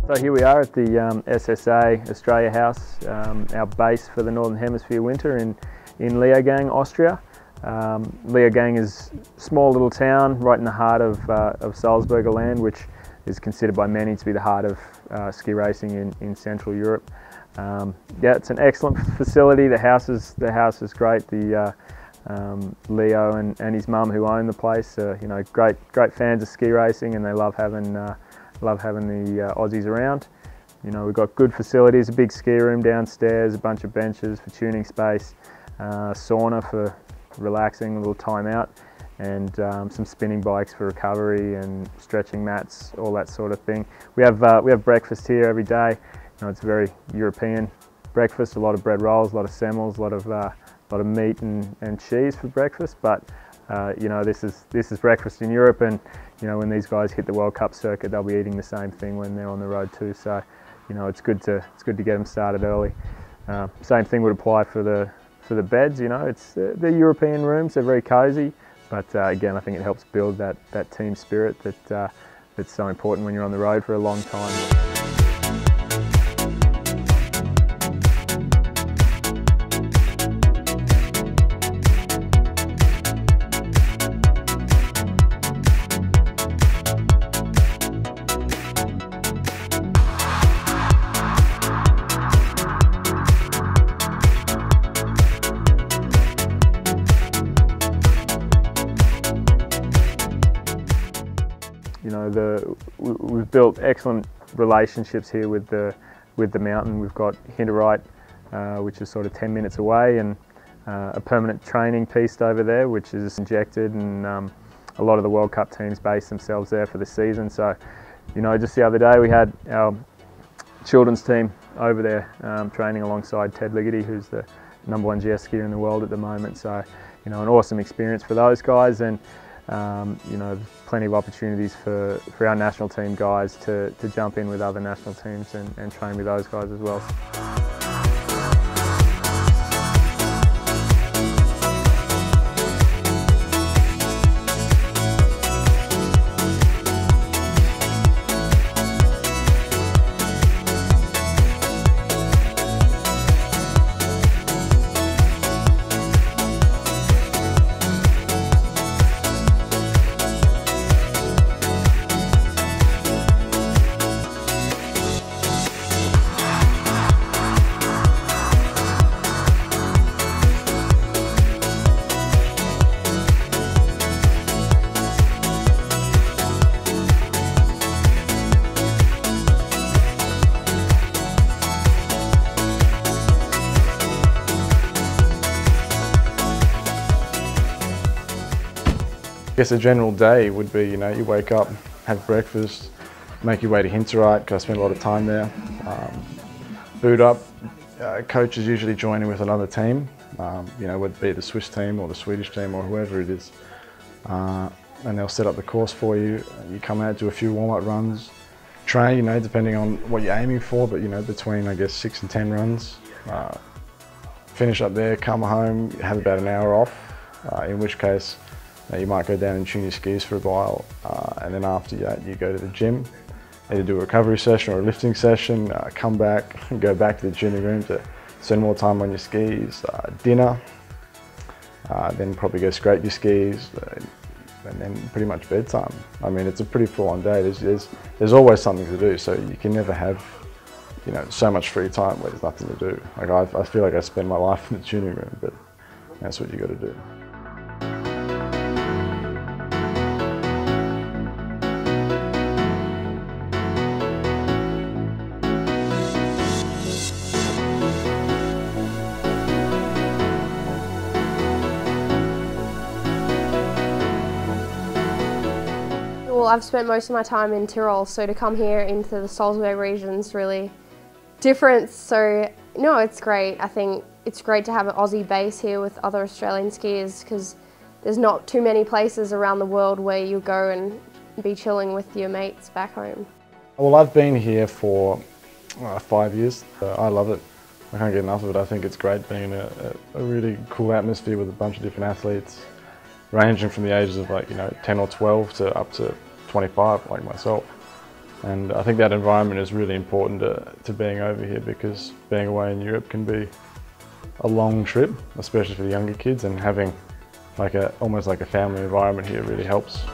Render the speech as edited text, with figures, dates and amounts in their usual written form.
So here we are at the SSA Australia house, our base for the Northern Hemisphere winter in Leogang, Austria. Leogang is a small little town right in the heart of Salzburgerland, which is considered by many to be the heart of ski racing in Central Europe. Yeah, it's an excellent facility. The house is great. Leo and his mum, who own the place, you know, great fans of ski racing, and they love having the Aussies around. You know, we've got good facilities, a big ski room downstairs, a bunch of benches for tuning space, sauna for relaxing, a little time out, and some spinning bikes for recovery and stretching mats, all that sort of thing. We have breakfast here every day. You know, it's a very European breakfast, a lot of bread rolls, a lot of semmels, a lot of meat and cheese for breakfast. But you know, this is breakfast in Europe, and you know, when these guys hit the World Cup circuit, they'll be eating the same thing when they're on the road too. So, you know, it's good to get them started early. Same thing would apply for the beds. You know, they're European rooms, they're very cosy, but again, I think it helps build that team spirit that's so important when you're on the road for a long time. You know, we've built excellent relationships here with the mountain. We've got Hite, which is sort of 10 minutes away, and a permanent training piste over there, which is injected, and a lot of the World Cup teams base themselves there for the season. So, you know, just the other day we had our children's team over there training alongside Ted Ligety, who's the #1 GS skier in the world at the moment. So, you know, an awesome experience for those guys, and you know, plenty of opportunities for our national team guys to jump in with other national teams and train with those guys as well. I guess a general day would be, you know, you wake up, have breakfast, make your way to Hite, because I spend a lot of time there. Boot up, coaches usually join in with another team, you know, whether it be the Swiss team or the Swedish team or whoever it is. And they'll set up the course for you. You come out, do a few warm-up runs, train, you know, depending on what you're aiming for, but, you know, between, I guess, 6 and 10 runs. Finish up there, come home, have about an hour off, in which case, you might go down and tune your skis for a while, and then after that you go to the gym, either do a recovery session or a lifting session, come back and go back to the tuning room to spend more time on your skis, dinner, then probably go scrape your skis, and then pretty much bedtime. I mean, it's a pretty full-on day. There's always something to do, so you can never have, you know, so much free time where there's nothing to do. Like I feel like I spend my life in the tuning room, but that's what you got to do. Well, I've spent most of my time in Tyrol, so to come here into the Salzburg region is really different. So, no, it's great. I think it's great to have an Aussie base here with other Australian skiers, because there's not too many places around the world where you go and be chilling with your mates back home. Well, I've been here for 5 years. I love it. I can't get enough of it. I think it's great being in a really cool atmosphere with a bunch of different athletes, ranging from the ages of 10 or 12 to up to 25 like myself. And I think that environment is really important to being over here, because being away in Europe can be a long trip, especially for the younger kids, and having almost like a family environment here really helps.